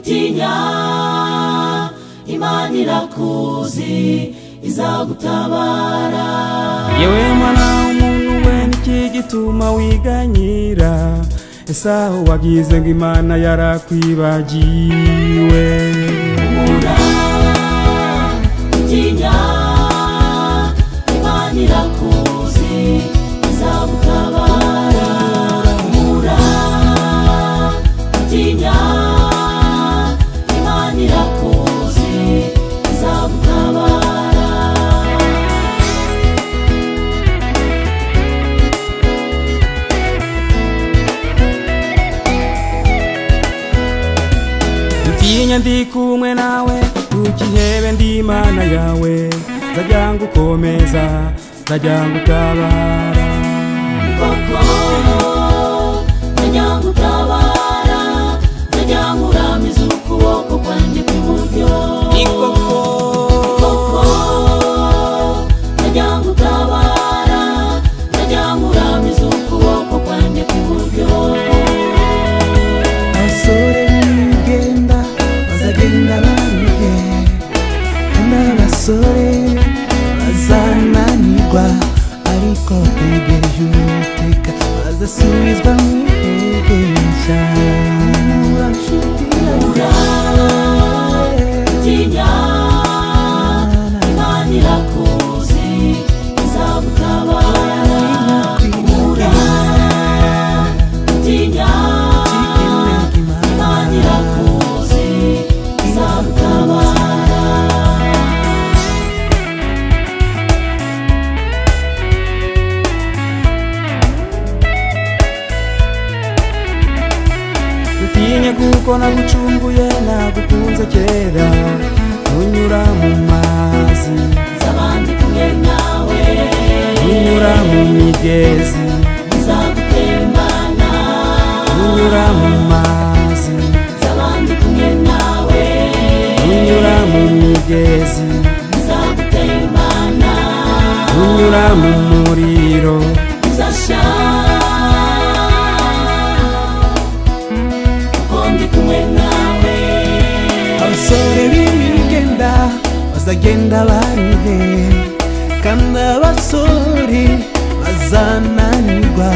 witinya, Imana irakuzi izagutabara. Yewe mwana w'umuntu we, niki gituma wiganyira? Ese aho wagize ngo Imana yarakwibagiwe? Humura, witinya, Imana irakuzi izagutabara. Humura, witinya, Imana irakuzi izagutabara. Witinya, ndi kumwe nawe, ntukihebe, ndi Imana yawe. Nzajya ngukomeza, nzajya ngutabara. Koko nzajya ngutabara, nzajya nkuramiza ukuboko kwanjye kw'iburyo. Koko nzajya ngutabara, nzajya nkuramiza ukuboko kwanjye kw'iburyo. Abasore b'imigenda bazagenda banyuye, kandi abasore bazananirwa, ariko bategereje Uwiteka bazasubizwa mu ntege nshya. Humura, witinya, Imana irakuzi izagutabara. Humura, witinya, Imana irakuzi izagutabara. Witinya kuko nagucunguye, nagukunze kera. Ntunyura mu mazi, Nzabandi kumwe nawe, ntunyura mu migezi, nzagutembana. ntunyura mu mazi, Nzabandi kumwe nawe, ntunyura mu migezi, nzagutembana. ntunyura mu muriro. Uzashya kuko ndi kumwe nawe. Abasore b'imigenda bazagenda banyuye, kandi abasore bazananirwa,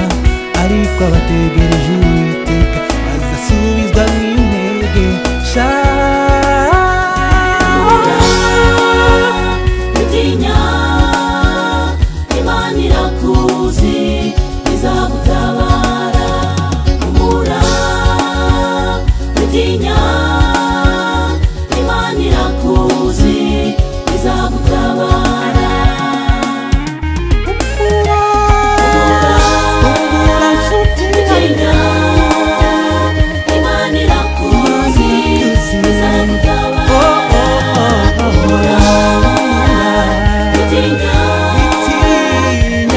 ariko abategereje Uwiteka bazasubizwa n'intege nshya. Witinya, Imana irakuzi izagutabara. Humura, witinya, Imana irakuzi izagutabara. Humura nshuti Witinya, Imana irakuzi izagutabara. Humura, witinya,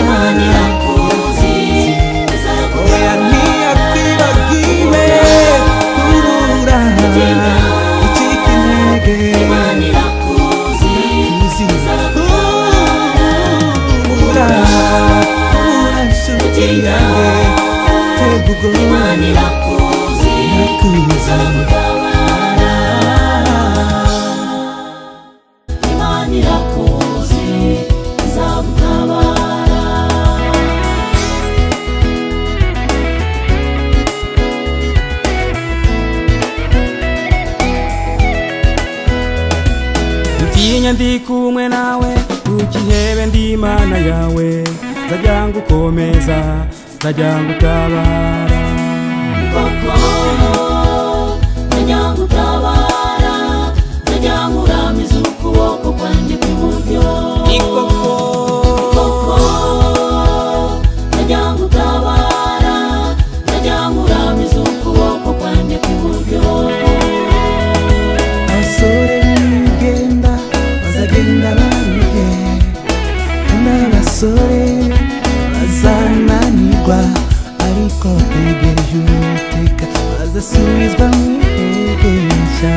Imana irakuzi oya izagutabara. ntiyakwibagiwe. Humura ucika intege, Imana irakuzi humura nshuti yanjye, tega ubwoba Imana irakuzi izagutabara. Imana irakuzi izagutabara. Witinya, ndi kumwe nawe, ntukihebe, ndi Imana yawe. Nzajya ngukomeza, nzajya ngutabara. Koko nzajya ngutabara, nzajya nkuramiza ukuboko kwanjye kw'iburyo. Koko nzajya ngutabara, nzajya nkuramiza ukuboko kwanjye kw'iburyo. abasore b'imigenda bazagenda banyuye, kandi abasore bazananirwa, ariko bategereje Uwiteka bazasubizwa mu ntege nshya.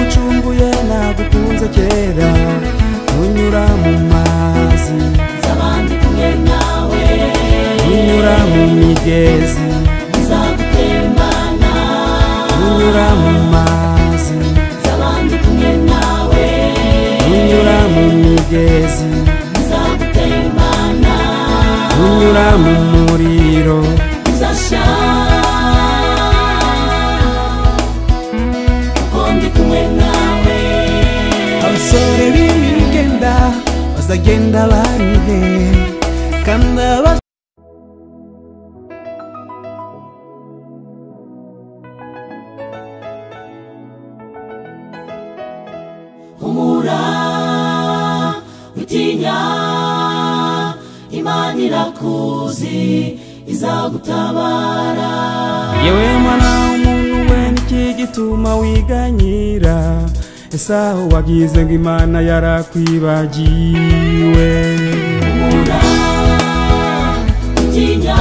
nagucunguye nagukunze kera unyura mu mazi nzabandi kumwe nawe unyura mu migezi nzagutembana unyura mu mazi nzabandi kumwe nawe unyura mu migezi nzagutembana unyura mu muriro uzasha kuko ndi kumwe nawe abasore b'imigenda bazagenda barihe kandi humura witinya Imana irakuzi izagutabara yewe mwana w'umuntu we niki gituma wiganyira ese aho wagize ngo Imana yarakwibagiwe humura witinya